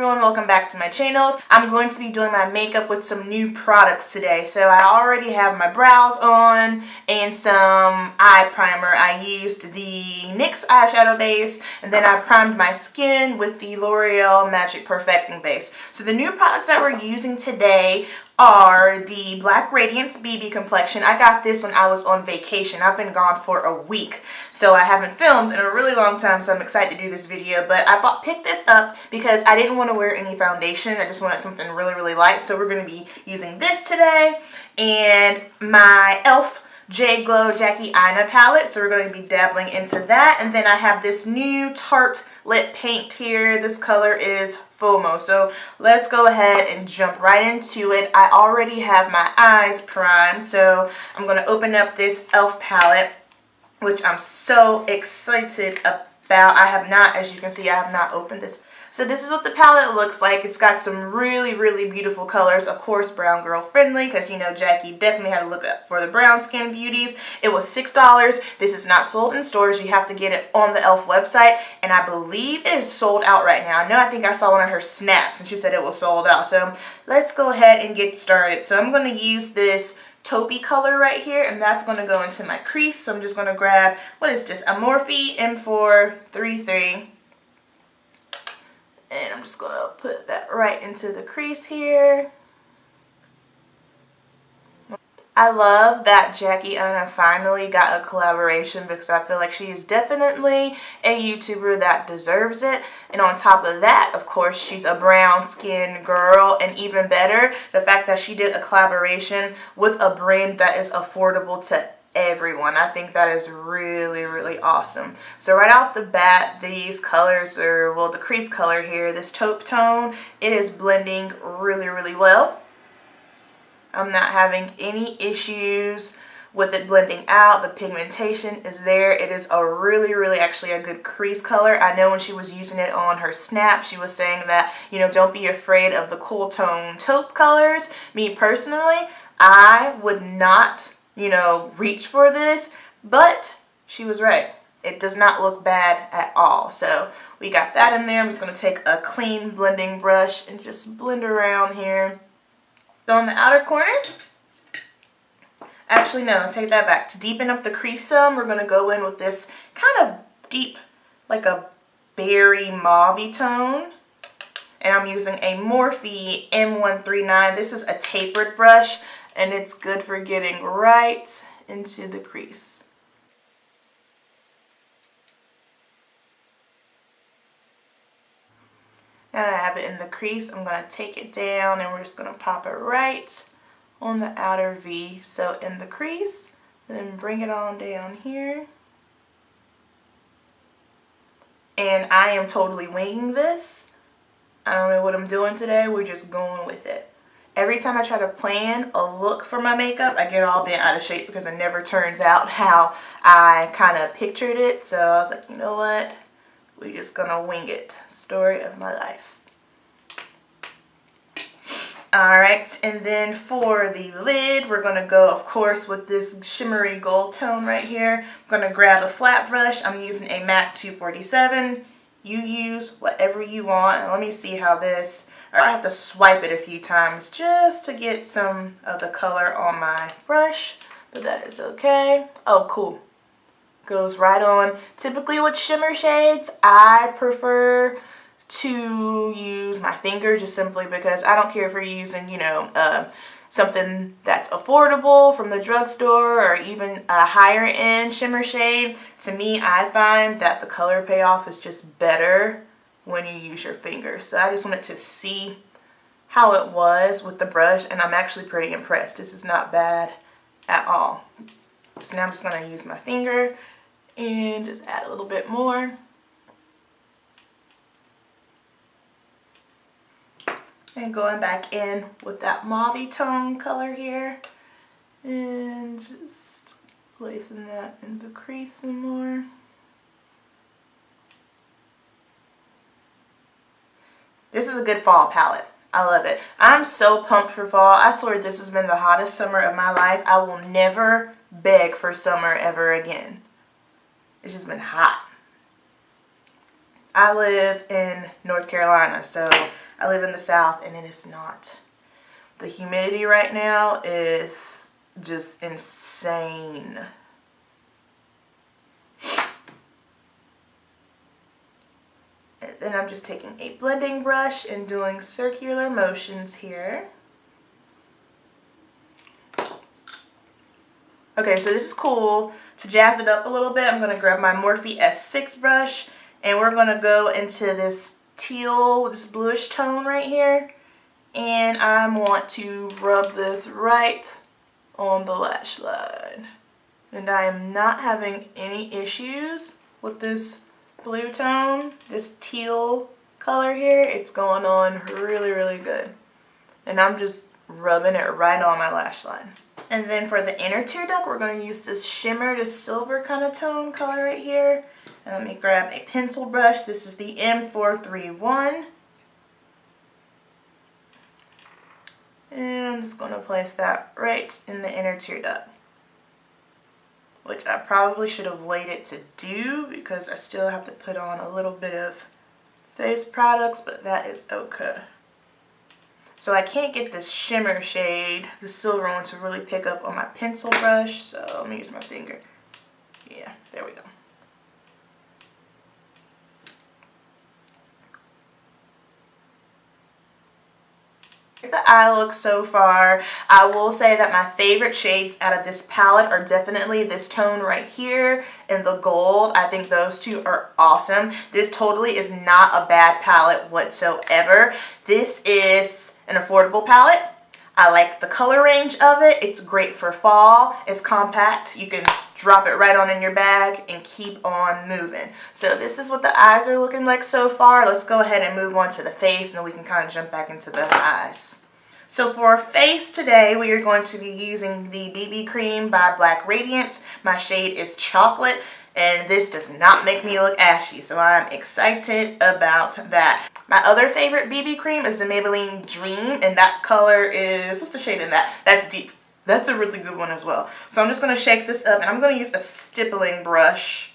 everyone, welcome back to my channel. I'm going to be doing my makeup with some new products today. So I already have my brows on and some eye primer. I used the NYX eyeshadow base and then I primed my skin with the L'Oreal Magic Perfecting Base. So the new products that we're using today are the Black Radiance BB Complexion. I got this when I was on vacation. I've been gone for a week, so I haven't filmed in a really long time, so I'm excited to do this video. But I picked this up because I didn't want to wear any foundation. I just wanted something really light, so we're going to be using this today. And my e.l.f. J Glow Jackie Ania palette, so we're going to be dabbling into that. And then I have this new Tarte lip paint here. This color is FOMO. So let's go ahead and jump right into it. I already have my eyes primed, so I'm going to open up this e.l.f. palette, which I'm so excited about. I have not, as you can see, I have not opened this. So this is what the palette looks like. It's got some really beautiful colors. Of course, brown girl friendly, because you know Jackie definitely had to look up for the brown skin beauties. It was $6. This is not sold in stores. You have to get it on the e.l.f. website, and I believe it is sold out right now. I think I saw one of her snaps, and she said it was sold out. So let's go ahead and get started. So I'm going to use this taupey color right here, and that's going to go into my crease. So I'm just going to grab, what is this, a Morphe M433. And I'm just going to put that right into the crease here. I love that Jackie Ania finally got a collaboration because I feel like she is definitely a YouTuber that deserves it. And on top of that, of course, she's a brown skin girl. And even better, the fact that she did a collaboration with a brand that is affordable to everyone. I think that is really awesome. So right off the bat, these colors are, well, the crease color here, this taupe tone, it is blending really well. I'm not having any issues with it blending out. The pigmentation is there. It is a really actually a good crease color. I know when she was using it on her snap, she was saying that, you know, don't be afraid of the cool tone taupe colors. Me personally, I would not, you know, reach for this, but she was right. It does not look bad at all. So we got that in there. I'm just going to take a clean blending brush and just blend around here. So on the outer corner, actually no, take that back. To deepen up the crease some, we're going to go in with this kind of deep, like a berry mauve tone. And I'm using a Morphe M139. This is a tapered brush, and it's good for getting right into the crease. Now that I have it in the crease, I'm going to take it down and we're just going to pop it right on the outer V. So in the crease, then bring it on down here. And I am totally winging this. I don't know what I'm doing today. We're just going with it. Every time I try to plan a look for my makeup, I get all bent out of shape because it never turns out how I kind of pictured it. So I was like, you know what? We're just gonna wing it. Story of my life. Alright, and then for the lid, we're gonna go, of course, with this shimmery gold tone right here. I'm gonna grab a flat brush. I'm using a MAC 247. You use whatever you want. And let me see how this, or I have to swipe it a few times just to get some of the color on my brush, but that is okay. Oh, cool. Goes right on. Typically with shimmer shades, I prefer to use my finger just simply because I don't care if you're using, you know, something that's affordable from the drugstore or even a higher end shimmer shade. To me, I find that the color payoff is just better when you use your fingers. So I just wanted to see how it was with the brush, and I'm actually pretty impressed. This is not bad at all. So now I'm just going to use my finger and just add a little bit more. And going back in with that mauve tone color here. And just placing that in the crease some more. This is a good fall palette. I love it. I'm so pumped for fall. I swear this has been the hottest summer of my life. I will never beg for summer ever again. It's just been hot. I live in North Carolina, so I live in the South and it is not. The humidity right now is just insane. And then I'm just taking a blending brush and doing circular motions here. Okay, so this is cool. To jazz it up a little bit, I'm going to grab my Morphe S6 brush and we're going to go into this teal, this bluish tone right here. And I want to rub this right on the lash line. And I am not having any issues with this blue tone, this teal color here. It's going on really, really good. And I'm just rubbing it right on my lash line. And then for the inner tear duct, we're going to use this shimmer to silver kind of tone color right here. And let me grab a pencil brush. This is the M431. And I'm just going to place that right in the inner tear duct, which I probably should have waited to do because I still have to put on a little bit of face products, but that is okay. So I can't get this shimmer shade, the silver one, to really pick up on my pencil brush, so let me use my finger. Yeah, there we go. The eye look so far. I will say that my favorite shades out of this palette are definitely this tone right here and the gold. I think those two are awesome. This totally is not a bad palette whatsoever. This is an affordable palette. I like the color range of it. It's great for fall. It's compact. You can drop it right on in your bag and keep on moving. So this is what the eyes are looking like so far. Let's go ahead and move on to the face and then we can kind of jump back into the eyes. So for face today, we are going to be using the BB cream by Radiance. My shade is chocolate and this does not make me look ashy, so I'm excited about that. My other favorite BB cream is the Maybelline Dream, and that color is, what's the shade in that? That's deep. That's a really good one as well. So I'm just going to shake this up and I'm going to use a stippling brush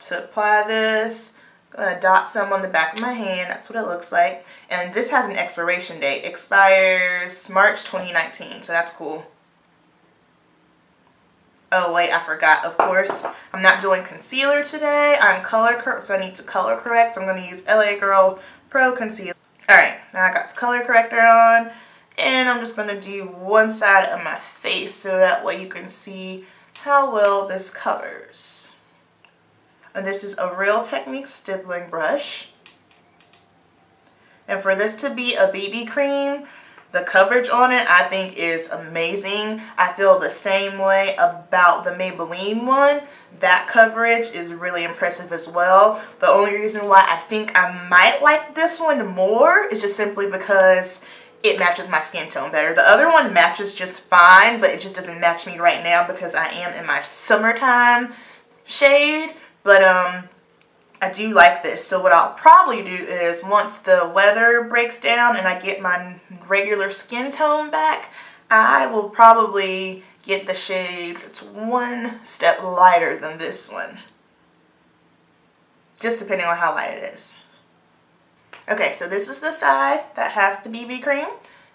to apply this. I'm going to dot some on the back of my hand. That's what it looks like. And this has an expiration date. Expires March 2019, so that's cool. Oh wait, I forgot, of course. I'm not doing concealer today. I'm color correct, so I need to color correct. So I'm going to use LA Girl Pro Concealer. Alright, now I got the color corrector on. And I'm just going to do one side of my face so that way you can see how well this covers. And this is a Real Technique stippling brush. And for this to be a BB cream, the coverage on it I think is amazing. I feel the same way about the Maybelline one. That coverage is really impressive as well. The only reason why I think I might like this one more is just simply because it matches my skin tone better. The other one matches just fine, but it just doesn't match me right now because I am in my summertime shade. But I do like this. So what I'll probably do is once the weather breaks down and I get my regular skin tone back, I will probably get the shade that's one step lighter than this one. Just depending on how light it is. Okay, so this is the side that has the BB cream,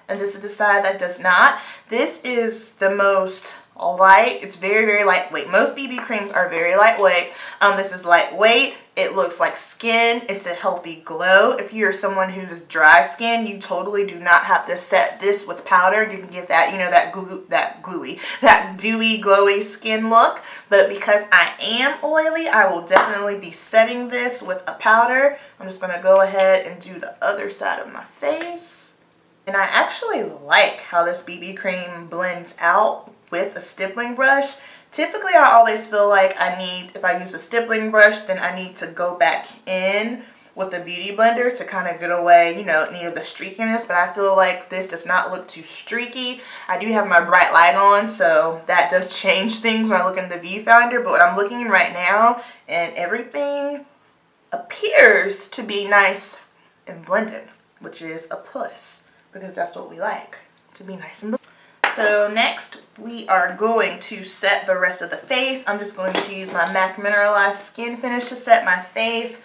and this is the side that does not. This is the most light. It's very, very lightweight. Most BB creams are very lightweight. This is lightweight. It looks like skin. It's a healthy glow. If you're someone who's dry skin, you totally do not have to set this with powder. You can get that, you know, that dewy, glowy skin look. But because I am oily, I will definitely be setting this with a powder. I'm just going to go ahead and do the other side of my face. And I actually like how this BB cream blends out with a stippling brush. Typically, I always feel like if I use a stippling brush, then I need to go back in with the Beauty Blender to kind of get away, you know, any of the streakiness. But I feel like this does not look too streaky. I do have my bright light on, so that does change things when I look in the viewfinder. But what I'm looking in right now, and everything appears to be nice and blended, which is a plus, because that's what we like, to be nice and blended. So next, we are going to set the rest of the face. I'm just going to use my MAC Mineralized Skin Finish to set my face.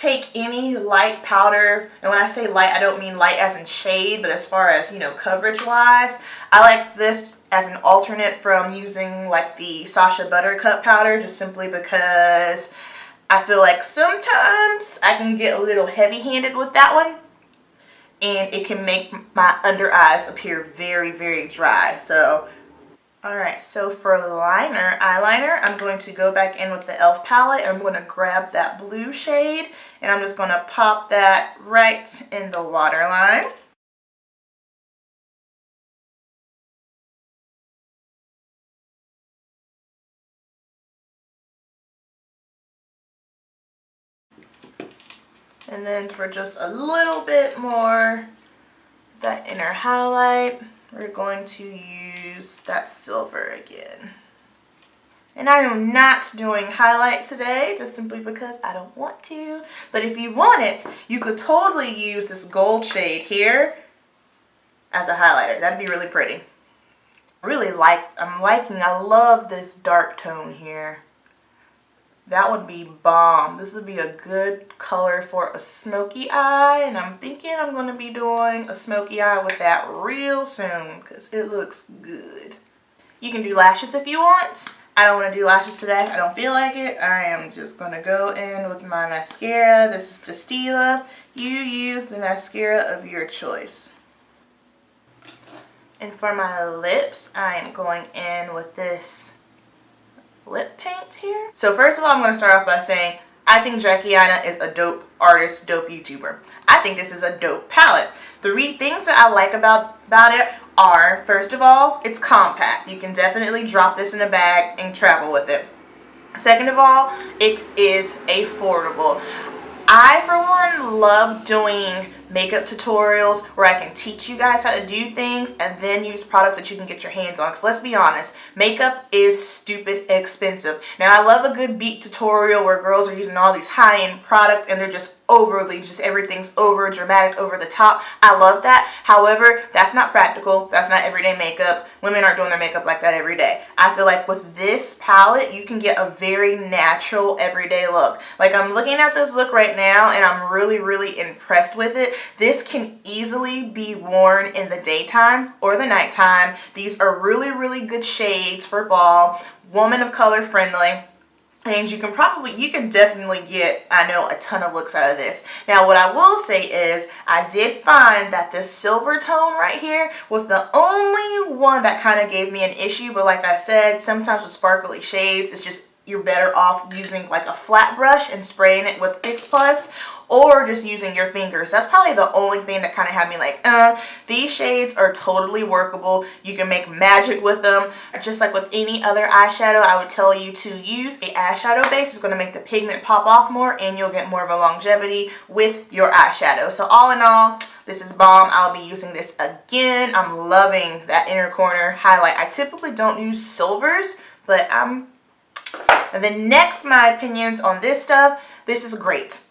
take any light powder, and when I say light, I don't mean light as in shade, but as far as, you know, coverage wise, I like this as an alternate from using like the Sacha Buttercup powder, just simply because I feel like sometimes I can get a little heavy-handed with that one, and it can make my under eyes appear very, very dry. So, alright, so for eyeliner, I'm going to go back in with the e.l.f. palette, and I'm going to grab that blue shade, and I'm just going to pop that right in the waterline. And then for just a little bit more, that inner highlight, we're going to use that silver again. And I am not doing highlight today, just simply because I don't want to. But if you want it, you could totally use this gold shade here as a highlighter. That'd be really pretty. I love this dark tone here. That would be bomb. This would be a good color for a smoky eye, and I'm thinking I'm going to be doing a smoky eye with that real soon because it looks good. You can do lashes if you want. I don't want to do lashes today. I don't feel like it. I am just going to go in with my mascara. This is Stila. You use the mascara of your choice. And for my lips, I am going in with this lip paint here. So first of all, I'm going to start off by saying I think Ania is a dope artist, dope YouTuber. I think this is a dope palette. The things that I like about it are, first of all, it's compact. You can definitely drop this in a bag and travel with it. Second of all, it is affordable. I, for one, love doing makeup tutorials where I can teach you guys how to do things and then use products that you can get your hands on. Because let's be honest, makeup is stupid expensive. Now, I love a good beat tutorial where girls are using all these high-end products and they're just everything's over dramatic, over the top. I love that. However, that's not practical. That's not everyday makeup. Women aren't doing their makeup like that every day. I feel like with this palette, you can get a very natural, everyday look. Like, I'm looking at this look right now and I'm really, really impressed with it. This can easily be worn in the daytime or the nighttime. These are really, really good shades for fall, woman of color friendly. And you can definitely get, I know, a ton of looks out of this. Now, what I will say is, I did find that this silver tone right here was the only one that kind of gave me an issue. But like I said, sometimes with sparkly shades, it's just, you're better off using like a flat brush and spraying it with Fix Plus, or just using your fingers. That's probably the only thing that kind of had me like, these shades are totally workable. You can make magic with them. Just like with any other eyeshadow, I would tell you to use a eyeshadow base. It's going to make the pigment pop off more and you'll get more of a longevity with your eyeshadow. So all in all, this is bomb. I'll be using this again. I'm loving that inner corner highlight. I typically don't use silvers, but and then next, my opinions on this stuff. This is great.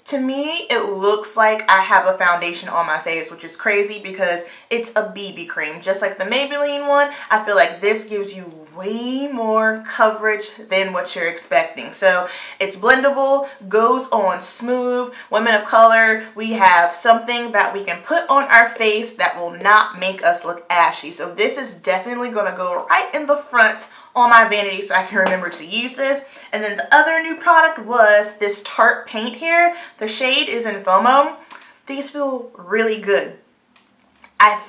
To me, it looks like I have a foundation on my face, which is crazy because it's a BB cream. Just like the Maybelline one, I feel like this gives you way more coverage than what you're expecting. So it's blendable, goes on smooth. Women of color, we have something that we can put on our face that will not make us look ashy. So this is definitely going to go right in the front on my vanity so I can remember to use this. And then the other new product was this Tart Paint here. The shade is in Fomo. These feel really good. I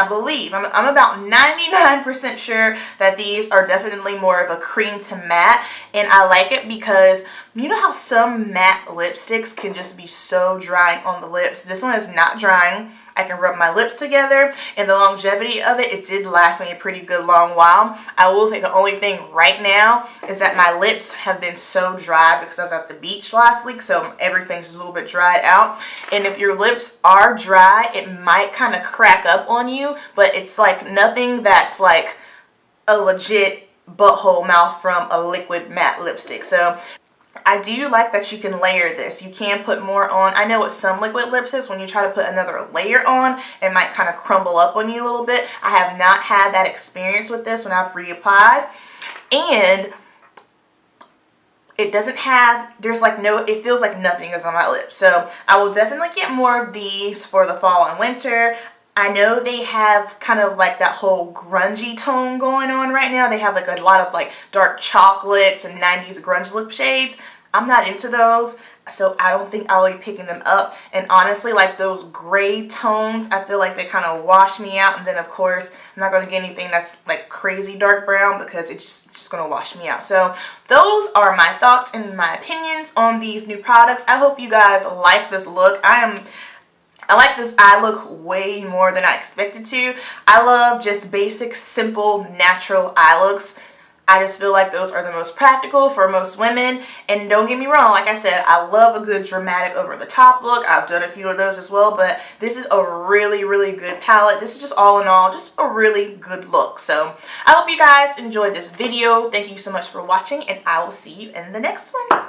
believe, I'm about 99% sure that these are definitely more of a cream to matte, and I like it because you know how some matte lipsticks can just be so drying on the lips? This one is not drying. I can rub my lips together, and the longevity of it did last me a pretty good long while. I will say the only thing right now is that my lips have been so dry because I was at the beach last week, so everything's just a little bit dried out. And if your lips are dry, it might kind of crack up on you, but it's like nothing that's like a legit butthole mouth from a liquid matte lipstick. So I do like that you can layer this. You can put more on. I know with some liquid lipsticks, when you try to put another layer on, it might kind of crumble up on you a little bit. I have not had that experience with this when I've reapplied. And it doesn't have, there's like no, it feels like nothing is on my lips. So I will definitely get more of these for the fall and winter. I know they have kind of like that whole grungy tone going on right now. They have like a lot of like dark chocolates and 90s grunge lip shades. I'm not into those, so I don't think I'll be picking them up. And honestly, like those gray tones, I feel like they kind of wash me out. And then of course, I'm not going to get anything that's like crazy dark brown because it's just going to wash me out. So those are my thoughts and my opinions on these new products. I hope you guys like this look. I like this eye look way more than I expected to. I love just basic, simple, natural eye looks. I just feel like those are the most practical for most women. And don't get me wrong, like I said, I love a good dramatic over-the-top look. I've done a few of those as well, but this is a really, really good palette. This is just all in all, just a really good look. So I hope you guys enjoyed this video. Thank you so much for watching, and I will see you in the next one.